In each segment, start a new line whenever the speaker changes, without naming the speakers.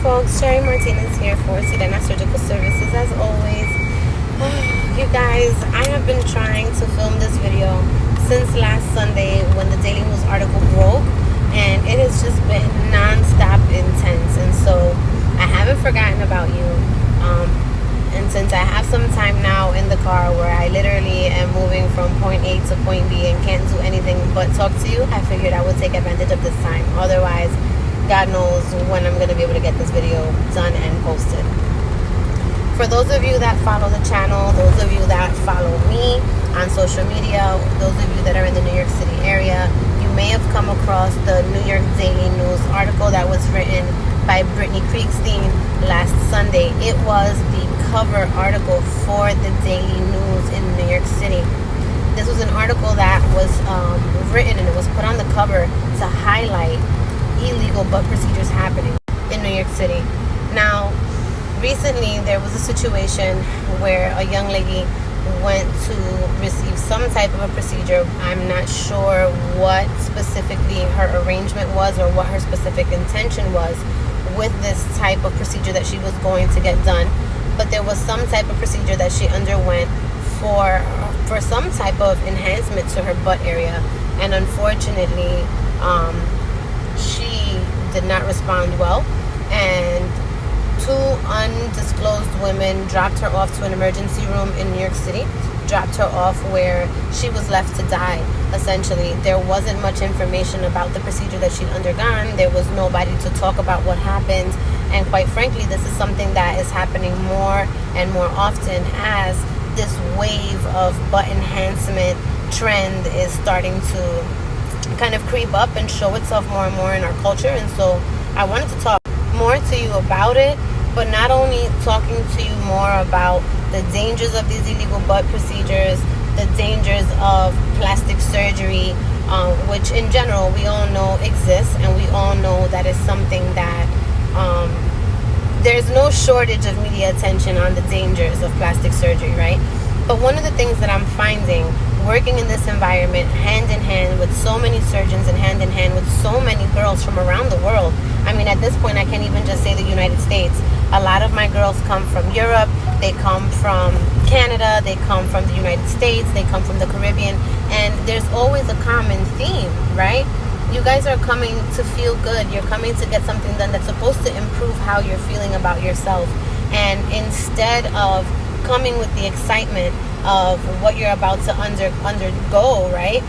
folks, Sherry Martinez here for Sedena Surgical Services. As always, you guys, I have been trying to film this video since last Sunday when the Daily News article broke, and it has just been non-stop intense. And so I haven't forgotten about you. And since I have some time now in the car where I literally am moving from point A to point B and can't do anything but talk to you, I figured I would take advantage of this time. Otherwise, God knows when I'm going to be able to get this video done and posted. For those of you that follow the channel, those of you that follow me on social media, those of you that are in the New York City area, you may have come across the New York Daily News article that was written by Brittany Kriegstein last Sunday. It was the cover article for the Daily News in New York City. This was an article that was written and it was put on the cover to highlight illegal butt procedures happening in New York City. Now, recently there was a situation where a young lady went to receive some type of a procedure. I'm not sure what specifically her arrangement was or what her specific intention was with this type of procedure that she was going to get done, but there was some type of procedure that she underwent for some type of enhancement to her butt area, and unfortunately she did not respond well, and two undisclosed women dropped her off to an emergency room in New York City, dropped her off where she was left to die. Essentially, there wasn't much information about the procedure that she'd undergone. There was nobody to talk about what happened, and quite frankly, this is something that is happening more and more often as this wave of butt enhancement trend is starting to kind of creep up and show itself more and more in our culture. And so I wanted to talk more to you about it, but not only talking to you more about the dangers of these illegal butt procedures, the dangers of plastic surgery, which in general we all know exists, and we all know that is something that there's no shortage of media attention on the dangers of plastic surgery, right? But one of the things that I'm finding working in this environment, hand in hand with so many surgeons and hand in hand with so many girls from around the world. I mean, at this point, I can't even just say the United States. A lot of my girls come from Europe, they come from Canada, they come from the United States, they come from the Caribbean, and there's always a common theme, right? You guys are coming to feel good. You're coming to get something done that's supposed to improve how you're feeling about yourself. And instead of coming with the excitement of what you're about to undergo, right?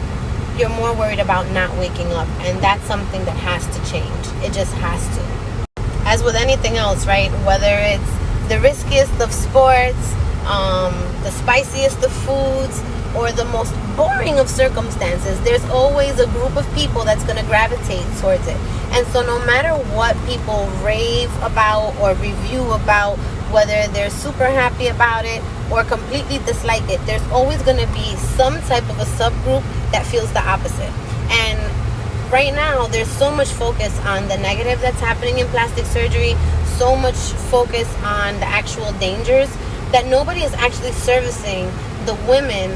You're more worried about not waking up, and that's something that has to change. It just has to. As with anything else, right? Whether it's the riskiest of sports, the spiciest of foods, or the most boring of circumstances, there's always a group of people that's going to gravitate towards it. And so no matter what people rave about or review about, whether they're super happy about it or completely dislike it, there's always going to be some type of a subgroup that feels the opposite. And right now, there's so much focus on the negative that's happening in plastic surgery, so much focus on the actual dangers, that nobody is actually servicing the women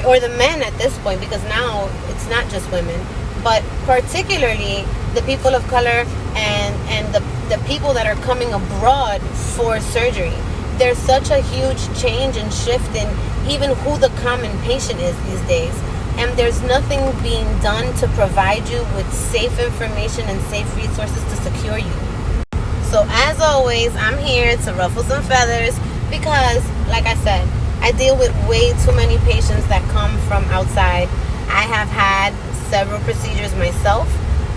or the men at this point, because now it's not just women, but particularly the people of color and the people that are coming abroad for surgery. There's such a huge change and shift in even who the common patient is these days. And there's nothing being done to provide you with safe information and safe resources to secure you. So as always, I'm here to ruffle some feathers because, like I said, I deal with way too many patients that come from outside. I have had several procedures myself.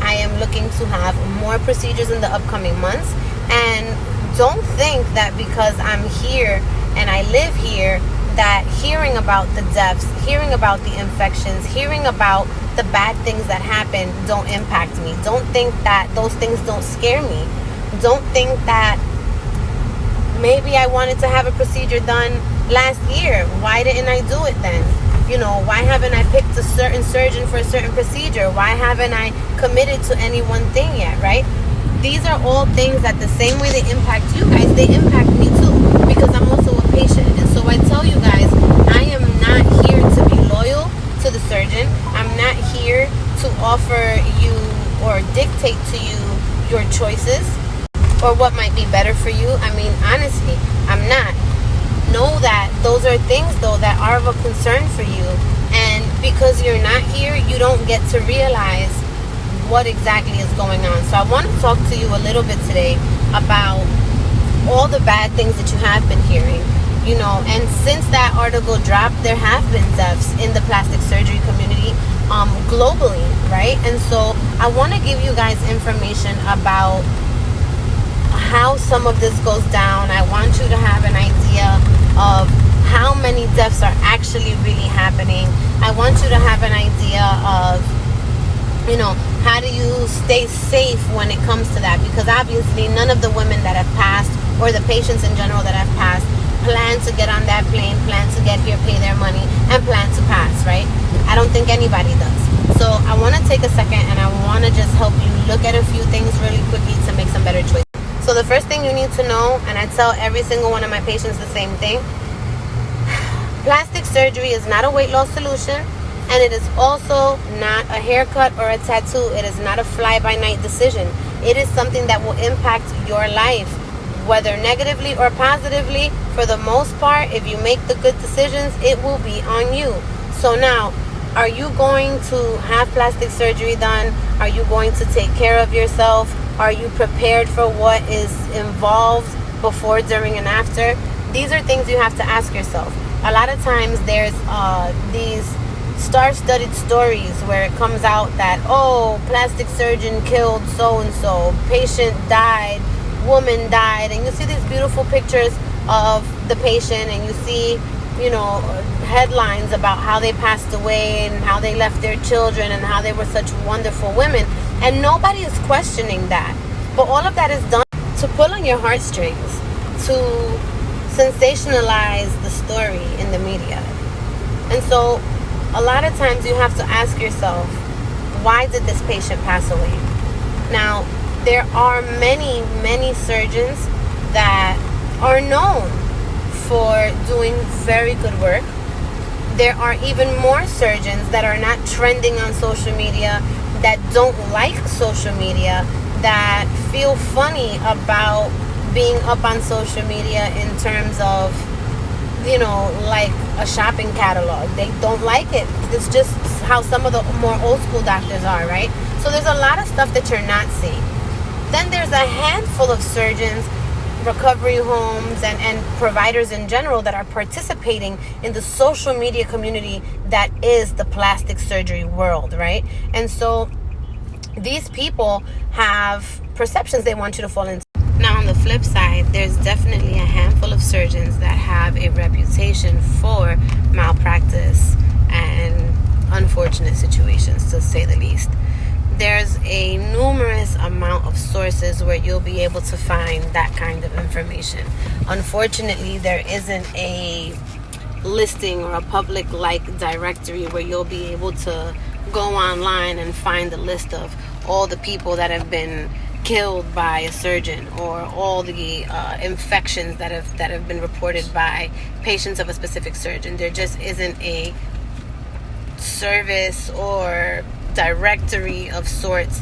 I am looking to have more procedures in the upcoming months. And don't think that because I'm here and I live here, that hearing about the deaths, hearing about the infections, hearing about the bad things that happen don't impact me. Don't think that those things don't scare me. Don't think that maybe I wanted to have a procedure done last year. Why didn't I do it then? You know, why haven't I picked a certain surgeon for a certain procedure? Why haven't I committed to any one thing yet, right? These are all things that the same way they impact you guys, they impact me too, because I'm also a patient. And so I tell you guys, I am not here to be loyal to the surgeon. I'm not here to offer you or dictate to you your choices. or what might be better for you. I mean, honestly, I'm not. Know that those are things, though, that are of a concern for you. And because you're not here, you don't get to realize what exactly is going on. So I want to talk to you a little bit today about all the bad things that you have been hearing. And since that article dropped, there have been deaths in the plastic surgery community globally, right? And so I want to give you guys information about how some of this goes down. I want you to have an idea of how many deaths are actually really happening. I want you to have an idea of, how do you stay safe when it comes to that? Because obviously none of the women that have passed, or the patients in general that have passed, plan to get on that plane, plan to get here, pay their money, and plan to pass, right? I don't think anybody does. So I want to take a second and I want to just help you look at a few things really quickly to make some better choices. So the first thing you need to know, and I tell every single one of my patients the same thing, plastic surgery is not a weight loss solution, and it is also not a haircut or a tattoo. It is not a fly-by-night decision. It is something that will impact your life, whether negatively or positively. For the most part, if you make the good decisions, it will be on you. So now, are you going to have plastic surgery done? Are you going to take care of yourself? Are you prepared for what is involved before, during, and after? These are things you have to ask yourself. A lot of times there's these star-studded stories where it comes out that, plastic surgeon killed so-and-so, patient died, woman died, and you see these beautiful pictures of the patient, and you see, headlines about how they passed away and how they left their children and how they were such wonderful women, and nobody is questioning that. But all of that is done to pull on your heartstrings, to sensationalize the story in the media. And so a lot of times you have to ask yourself, why did this patient pass away? Now, there are many, many surgeons that are known for doing very good work. There are even more surgeons that are not trending on social media, that don't like social media, that feel funny about being up on social media in terms of, like a shopping catalog. They don't like it. It's just how some of the more old school doctors are, right? So there's a lot of stuff that you're not seeing. Then there's a handful of surgeons, recovery homes, and providers in general that are participating in the social media community that is the plastic surgery world, right? And so these people have perceptions they want you to fall into. Now, on the flip side, there's definitely a handful of surgeons that have a reputation for malpractice and unfortunate situations, to say the least. There's a numerous amount of sources where you'll be able to find that kind of information. Unfortunately, there isn't a listing or a public directory where you'll be able to go online and find a list of all the people that have been killed by a surgeon, or all the infections that have been reported by patients of a specific surgeon. There just isn't a service or directory of sorts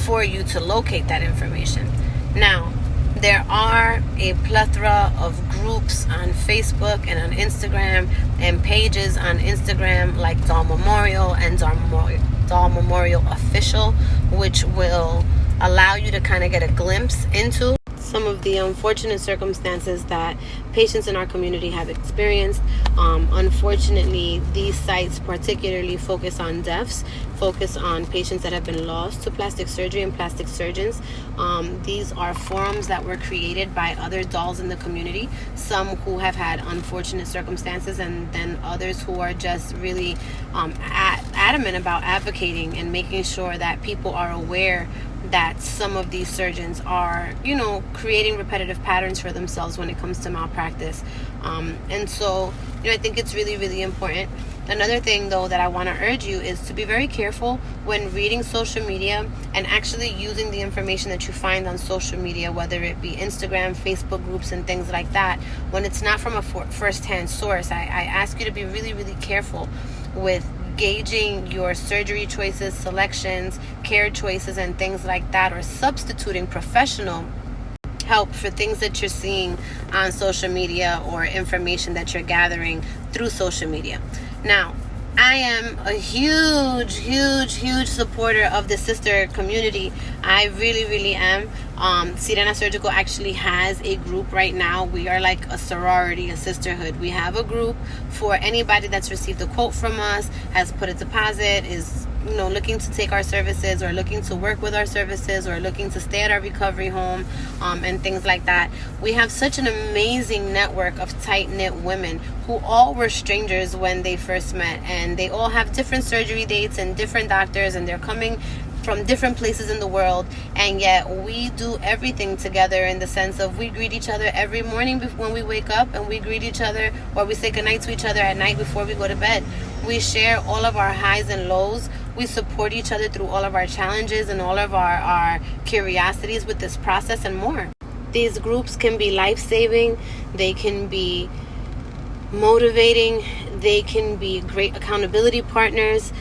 for you to locate that information. Now, there are a plethora of groups on Facebook and on Instagram, and pages on Instagram like Doll Memorial and Doll Memorial Official, which will allow you to kind of get a glimpse into some of the unfortunate circumstances that patients in our community have experienced. Unfortunately, these sites particularly focus on deaths, focus on patients that have been lost to plastic surgery and plastic surgeons. These are forums that were created by other dolls in the community, some who have had unfortunate circumstances, and then others who are just really adamant about advocating and making sure that people are aware that some of these surgeons are, creating repetitive patterns for themselves when it comes to malpractice. And so, I think it's really, really important. Another thing, though, that I want to urge you is to be very careful when reading social media and actually using the information that you find on social media, whether it be Instagram, Facebook groups, and things like that, when it's not from a first-hand source. I ask you to be really, really careful with gauging your surgery choices, selections, care choices, and things like that, or substituting professional help for things that you're seeing on social media or information that you're gathering through social media. Now, I am a huge supporter of the sister community. I really am. Sirena Surgical actually has a group right now. We are like a sorority, a sisterhood. We have a group for anybody that's received a quote from us, has put a deposit, is looking to take our services, or looking to work with our services, or looking to stay at our recovery home, and things like that. We have such an amazing network of tight-knit women who all were strangers when they first met, and they all have different surgery dates and different doctors, and they're coming from different places in the world, and yet we do everything together in the sense of we greet each other every morning when we wake up, and we greet each other, or we say goodnight to each other at night before we go to bed. We share all of our highs and lows. We support each other through all of our challenges and all of our curiosities with this process and more. These groups can be life-saving. They can be motivating. They can be great accountability partners.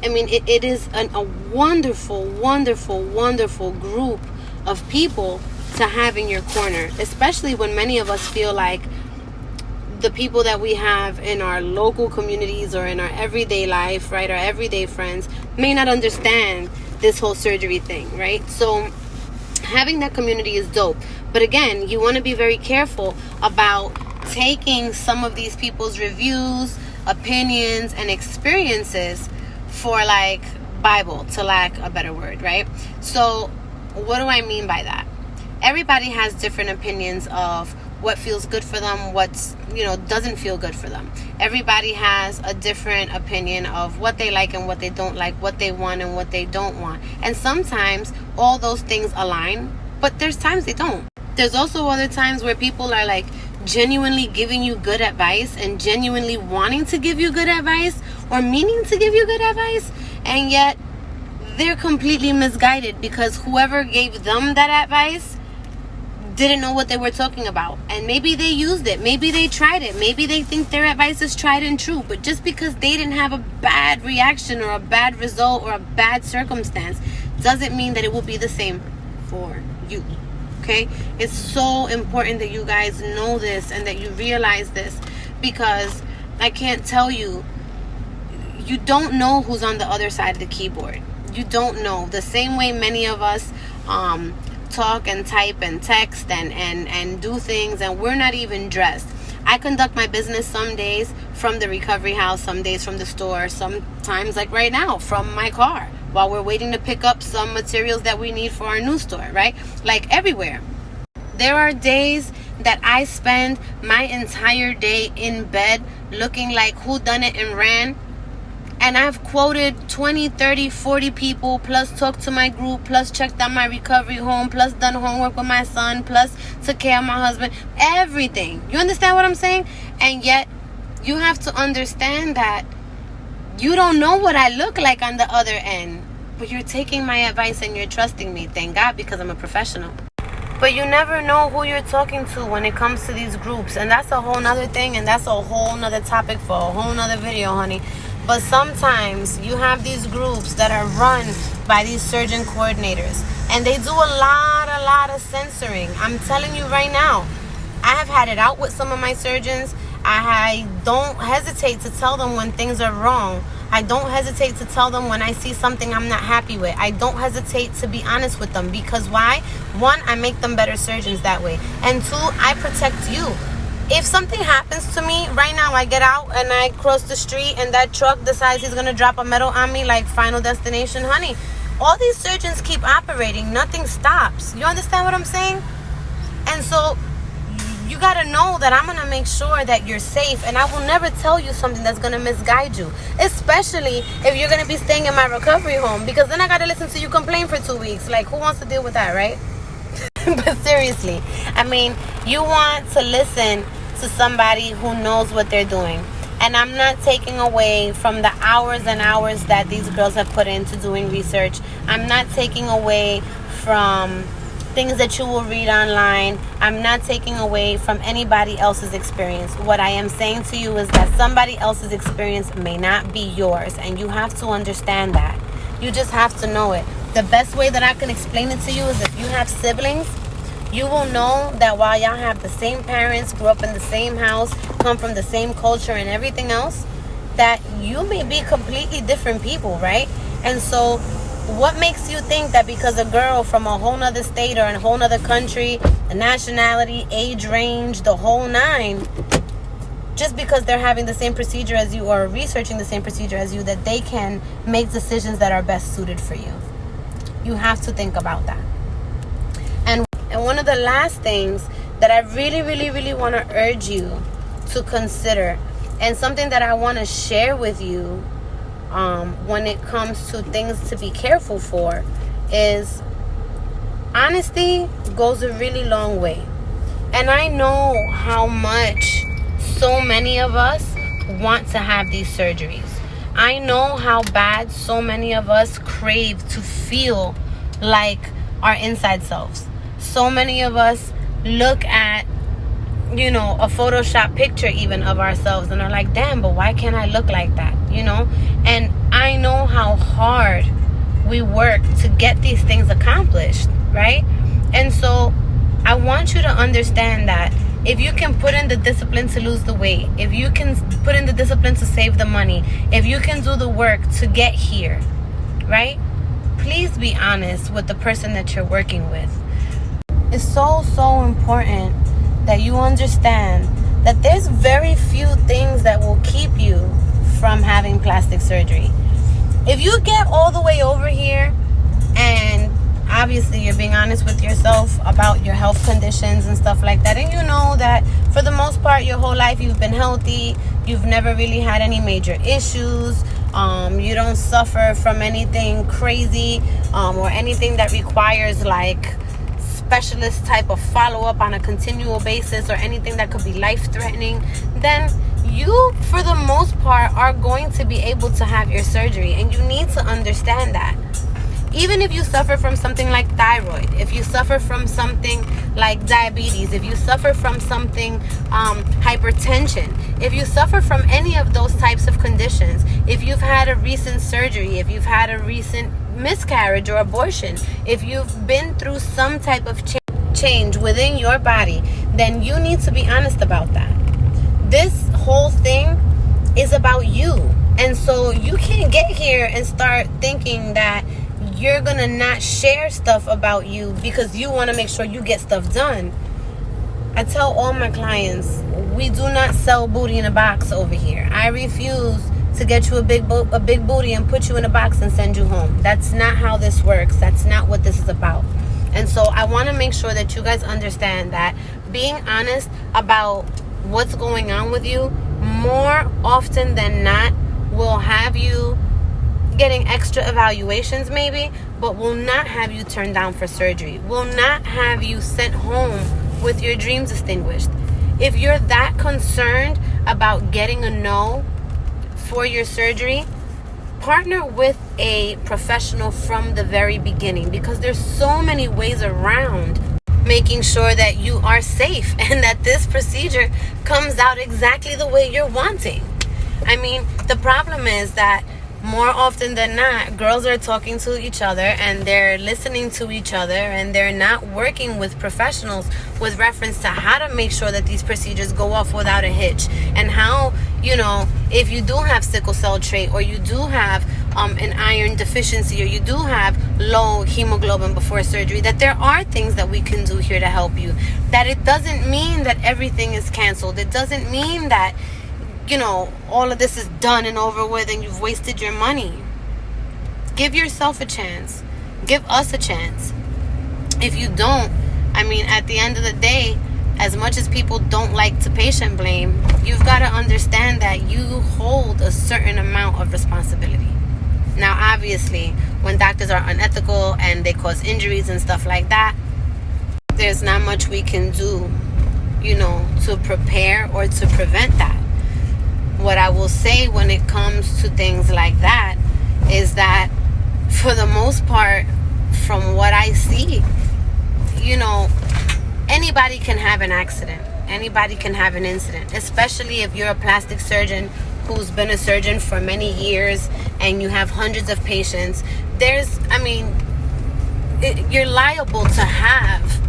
I mean, it is a wonderful group of people to have in your corner, especially when many of us feel like the people that we have in our local communities or in our everyday life, right, our everyday friends, may not understand this whole surgery thing, right? So having that community is dope. But again, you want to be very careful about taking some of these people's reviews, opinions, and experiences for like Bible, to lack a better word, right? So what do I mean by that? Everybody has different opinions of what feels good for them, what's doesn't feel good for them. Everybody has a different opinion of what they like and what they don't like, what they want and what they don't want. And sometimes all those things align, but there's times they don't. There's also other times where people are like genuinely giving you good advice and genuinely wanting to give you good advice or meaning to give you good advice, and yet they're completely misguided because whoever gave them that advice didn't know what they were talking about. And maybe they used it, maybe they tried it, maybe they think their advice is tried and true, but just because they didn't have a bad reaction or a bad result or a bad circumstance doesn't mean that it will be the same for you. Okay? It's so important that you guys know this and that you realize this, because I can't tell you, you don't know who's on the other side of the keyboard. You don't know. The same way many of us talk and type and text and do things, and we're not even dressed. I conduct my business some days from the recovery house, some days from the store, sometimes like right now from my car while we're waiting to pick up some materials that we need for our new store, right? Like everywhere. There are days that I spend my entire day in bed looking like who done it and ran. And I've quoted 20, 30, 40 people, plus talked to my group, plus checked out my recovery home, plus done homework with my son, plus took care of my husband, everything. You understand what I'm saying? And yet, you have to understand that you don't know what I look like on the other end. But you're taking my advice and you're trusting me. Thank God, because I'm a professional. But you never know who you're talking to when it comes to these groups. And that's a whole nother thing, and that's a whole nother topic for a whole nother video, honey. But sometimes you have these groups that are run by these surgeon coordinators, and they do a lot of censoring. I'm telling you right now, I have had it out with some of my surgeons. I don't hesitate to tell them when things are wrong. I don't hesitate to tell them when I see something I'm not happy with. I don't hesitate to be honest with them, because why? One, I make them better surgeons that way. And two, I protect you. If something happens to me right now, I get out and I cross the street and that truck decides he's going to drop a metal on me like Final Destination, honey, all these surgeons keep operating. Nothing stops. You understand what I'm saying? And so you got to know that I'm going to make sure that you're safe, and I will never tell you something that's going to misguide you, especially if you're going to be staying in my recovery home, because then I got to listen to you complain for 2 weeks. Like, who wants to deal with that, right? But seriously, I mean, you want to listen to somebody who knows what they're doing. And I'm not taking away from the hours and hours that these girls have put into doing research. I'm not taking away from things that you will read online. I'm not taking away from anybody else's experience. What I am saying to you is that somebody else's experience may not be yours, and you have to understand that. You just have to know it. The best way that I can explain it to you is if you have siblings, you will know that while y'all have the same parents, grew up in the same house, come from the same culture and everything else, that you may be completely different people, right? And so what makes you think that because a girl from a whole nother state or a whole nother country, a nationality, age range, the whole nine, just because they're having the same procedure as you or researching the same procedure as you, that they can make decisions that are best suited for you? You have to think about that. And one of the last things that I really, really, really want to urge you to consider, and something that I want to share with you when it comes to things to be careful for, is honesty goes a really long way. And I know how much so many of us want to have these surgeries. I know how bad so many of us crave to feel like our inside selves. So many of us look at, you know, a Photoshop picture even of ourselves and are like, damn, but why can't I look like that? You know? And I know how hard we work to get these things accomplished, right? And so I want you to understand that if you can put in the discipline to lose the weight, if you can put in the discipline to save the money, if you can do the work to get here, right? Please be honest with the person that you're working with. It's so, so important that you understand that there's very few things that will keep you from having plastic surgery. If you get all the way over here and obviously you're being honest with yourself about your health conditions and stuff like that, and you know that for the most part your whole life you've been healthy, you've never really had any major issues, you don't suffer from anything crazy or anything that requires like specialist type of follow-up on a continual basis or anything that could be life-threatening, then you for the most part are going to be able to have your surgery. And you need to understand that. Even if you suffer from something like thyroid, if you suffer from something like diabetes, if you suffer from something hypertension, if you suffer from any of those types of conditions, if you've had a recent surgery, if you've had a recent miscarriage or abortion, if you've been through some type of change within your body, then you need to be honest about that. This whole thing is about you. And so you can't get here and start thinking that you're gonna not share stuff about you because you want to make sure you get stuff done. I tell all my clients, we do not sell booty in a box over here. I refuse to get you a big booty and put you in a box and send you home. That's not how this works. That's not what this is about. And so I want to make sure that you guys understand that being honest about what's going on with you more often than not will have you getting extra evaluations maybe, but will not have you turned down for surgery, will not have you sent home with your dreams extinguished. If you're that concerned about getting a no for your surgery, partner with a professional from the very beginning, because there's so many ways around making sure that you are safe and that this procedure comes out exactly the way you're wanting. I mean, the problem is that more often than not, girls are talking to each other and they're listening to each other and they're not working with professionals with reference to how to make sure that these procedures go off without a hitch, and how, you know, if you do have sickle cell trait or you do have an iron deficiency or you do have low hemoglobin before surgery, that there are things that we can do here to help you. That it doesn't mean that everything is canceled. It doesn't mean that, you know, all of this is done and over with and you've wasted your money. Give yourself a chance. Give us a chance. If you don't, I mean, at the end of the day, as much as people don't like to patient blame, you've got to understand that you hold a certain amount of responsibility. Now, obviously, when doctors are unethical and they cause injuries and stuff like that, there's not much we can do, you know, to prepare or to prevent that. What I will say when it comes to things like that is that for the most part, from what I see, you know, anybody can have an accident. Anybody can have an incident, especially if you're a plastic surgeon who's been a surgeon for many years and you have hundreds of patients. You're liable to have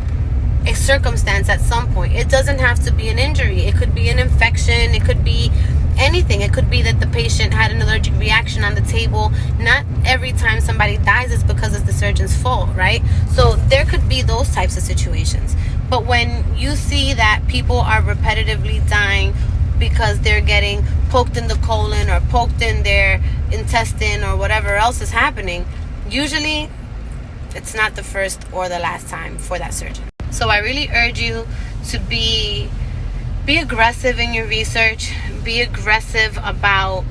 a circumstance at some point. It doesn't have to be an injury. It could be an infection. It could be anything. It could be that the patient had an allergic reaction on the table. Not every time somebody dies is because it's the surgeon's fault, right? So there could be those types of situations. But when you see that people are repetitively dying because they're getting poked in the colon or poked in their intestine or whatever else is happening, usually it's not the first or the last time for that surgeon. So I really urge you to be aggressive in your research. Be aggressive about,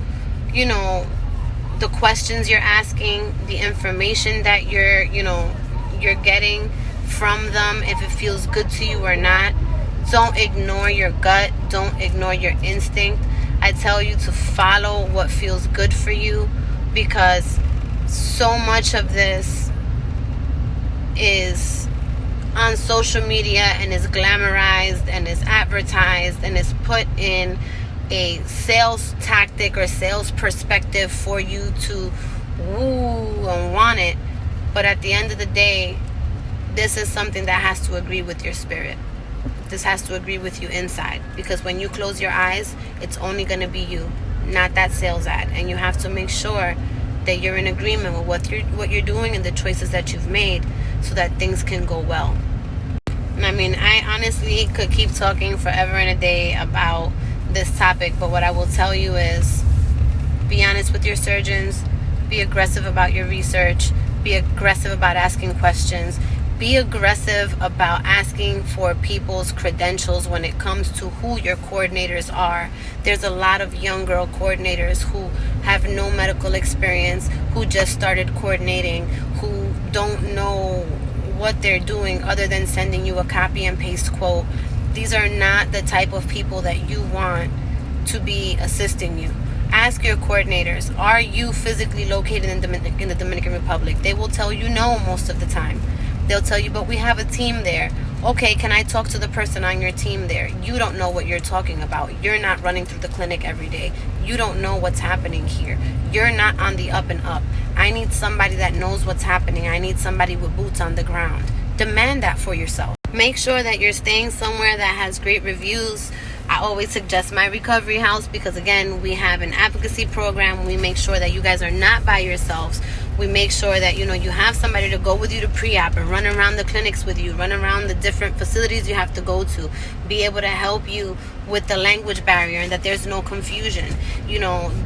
the questions you're asking, the information that you're getting from them, if it feels good to you or not. Don't ignore your gut. Don't ignore your instinct. I tell you to follow what feels good for you, because so much of this is on social media and is glamorized and is advertised and is put in a sales tactic or sales perspective for you to woo and want it. But at the end of the day, this is something that has to agree with your spirit. This has to agree with you inside, because when you close your eyes, it's only going to be you, not that sales ad. And you have to make sure that you're in agreement with what you're doing and the choices that you've made, so that things can go well. I mean, I honestly could keep talking forever and a day about this topic, but what I will tell you is, be honest with your surgeons, be aggressive about your research, be aggressive about asking questions, be aggressive about asking for people's credentials when it comes to who your coordinators are. There's a lot of young girl coordinators who have no medical experience, who just started coordinating, who don't know what they're doing other than sending you a copy and paste quote. These are not the type of people that you want to be assisting you. Ask your coordinators, are you physically located in the Dominican Republic? They will tell you no most of the time. They'll tell you, but we have a team there. Okay, can I talk to the person on your team there? You don't know what you're talking about. You're not running through the clinic every day. You don't know what's happening here. You're not on the up and up. I need somebody that knows what's happening. I need somebody with boots on the ground. Demand that for yourself. Make sure that you're staying somewhere that has great reviews. I always suggest My Recovery House, because again, we have an advocacy program. We make sure that you guys are not by yourselves. We make sure that, you have somebody to go with you to pre-op and run around the clinics with you, run around the different facilities you have to go to, be able to help you with the language barrier and that there's no confusion.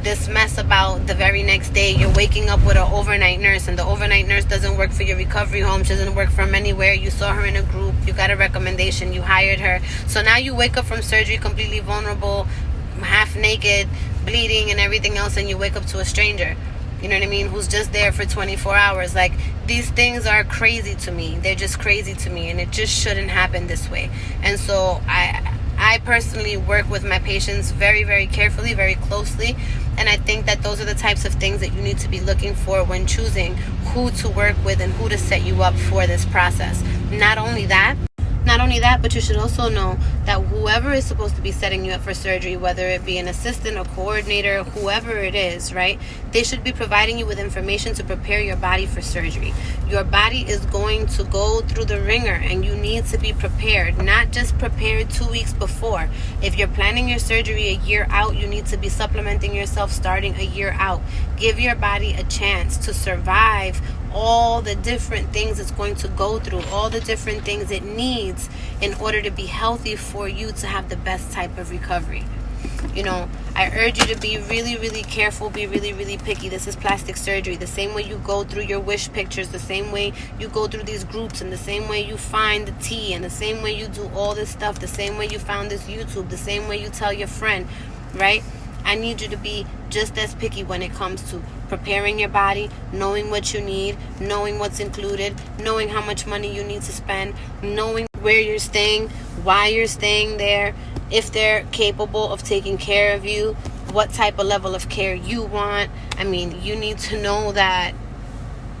This mess about the very next day, you're waking up with an overnight nurse and the overnight nurse doesn't work for your recovery home. She doesn't work from anywhere. You saw her in a group. You got a recommendation. You hired her. So now you wake up from surgery completely vulnerable, half naked, bleeding and everything else, and you wake up to a stranger. You know what I mean? Who's just there for 24 hours. Like, these things are crazy to me. They're just crazy to me, and it just shouldn't happen this way. And so I personally work with my patients very, very carefully, very closely. And I think that those are the types of things that you need to be looking for when choosing who to work with and who to set you up for this process. Not only that, but you should also know that whoever is supposed to be setting you up for surgery, whether it be an assistant or coordinator, whoever it is, right, they should be providing you with information to prepare your body for surgery. Your body is going to go through the ringer, and you need to be prepared, not just prepared 2 weeks before. If you're planning your surgery a year out, you need to be supplementing yourself starting a year out. Give your body a chance to survive all the different things it's going to go through, all the different things it needs in order to be healthy for you to have the best type of recovery. I urge you to be really, really careful, be really, really picky. This is plastic surgery. The same way you go through your wish pictures, the same way you go through these groups, and the same way you find the tea, and the same way you do all this stuff, the same way you found this YouTube, the same way you tell your friend, right? I need you to be just as picky when it comes to preparing your body, knowing what you need, knowing what's included, knowing how much money you need to spend, knowing where you're staying, why you're staying there, if they're capable of taking care of you, what type of level of care you want. I mean, you need to know that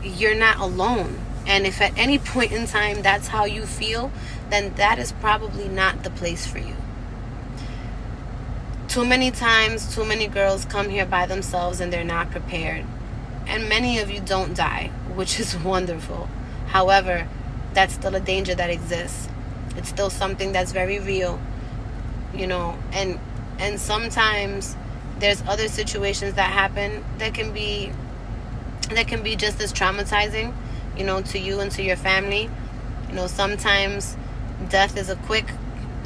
you're not alone. And if at any point in time that's how you feel, then that is probably not the place for you. Too many times, too many girls come here by themselves and they're not prepared. And many of you don't die, which is wonderful. However, that's still a danger that exists. It's still something that's very real, you know. And sometimes there's other situations that happen that can be just as traumatizing, you know, to you and to your family. You know, sometimes death is a quick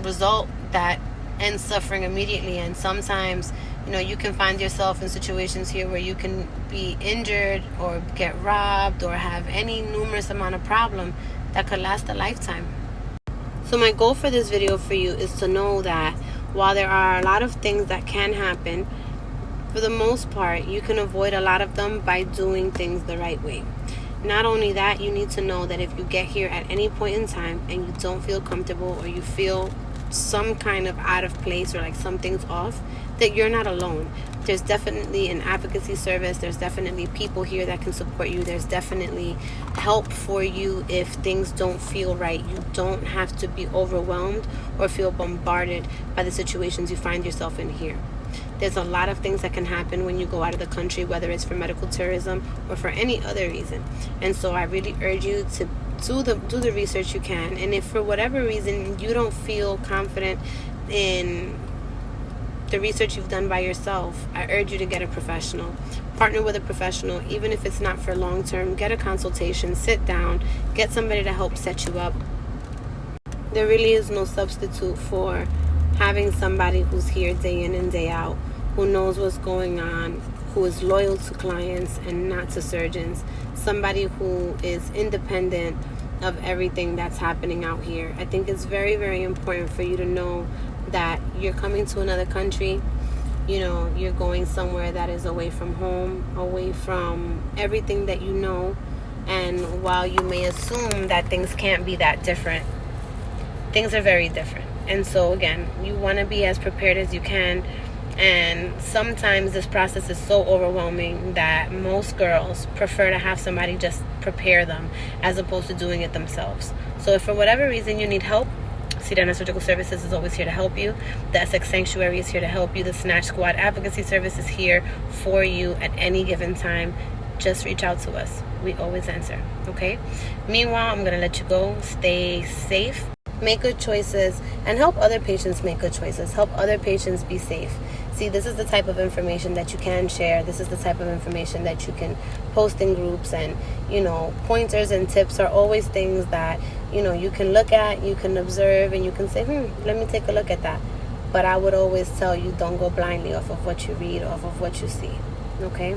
result that ends suffering immediately, and sometimes, you know, you can find yourself in situations here where you can be injured or get robbed or have any numerous amount of problem that could last a lifetime. So my goal for this video for you is to know that while there are a lot of things that can happen, for the most part, you can avoid a lot of them by doing things the right way. Not only that, you need to know that if you get here at any point in time and you don't feel comfortable, or you feel some kind of out of place, or like something's off, that you're not alone. There's definitely an advocacy service. There's definitely people here that can support you. There's definitely help for you if things don't feel right. You don't have to be overwhelmed or feel bombarded by the situations you find yourself in here. There's a lot of things that can happen when you go out of the country, whether it's for medical tourism or for any other reason. And so I really urge you to do the research you can. And if for whatever reason you don't feel confident in the research you've done by yourself, I urge you to get a professional. Partner with a professional, even if it's not for long term. Get a consultation, sit down, get somebody to help set you up. There really is no substitute for having somebody who's here day in and day out, who knows what's going on, who is loyal to clients and not to surgeons, somebody who is independent of everything that's happening out here. I think it's very, very important for you to know that you're coming to another country. You know, you're going somewhere that is away from home, away from everything that you know. And while you may assume that things can't be that different, things are very different. And so again, you want to be as prepared as you can. And sometimes this process is so overwhelming that most girls prefer to have somebody just prepare them as opposed to doing it themselves. So if for whatever reason you need help, Sirena Surgical Services is always here to help you. The Essex Sanctuary is here to help you. The Snatch Squad Advocacy Service is here for you at any given time. Just reach out to us. We always answer, okay? Meanwhile, I'm going to let you go. Stay safe. Make good choices, and help other patients make good choices. Help other patients be safe. See, this is the type of information that you can share. This is the type of information that you can post in groups. And, you know, pointers and tips are always things that, you know, you can look at, you can observe, and you can say, let me take a look at that. But I would always tell you, don't go blindly off of what you read, off of what you see, okay?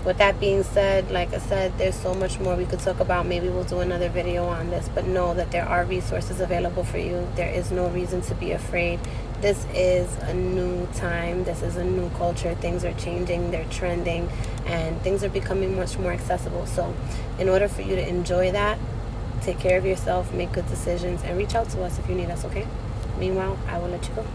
With that being said, like I said, there's so much more we could talk about. Maybe we'll do another video on this, but know that there are resources available for you. There is no reason to be afraid. This is a new time. This is a new culture. Things are changing. They're trending, and things are becoming much more accessible. So in order for you to enjoy that, take care of yourself, make good decisions, and reach out to us if you need us, okay? Meanwhile, I will let you go.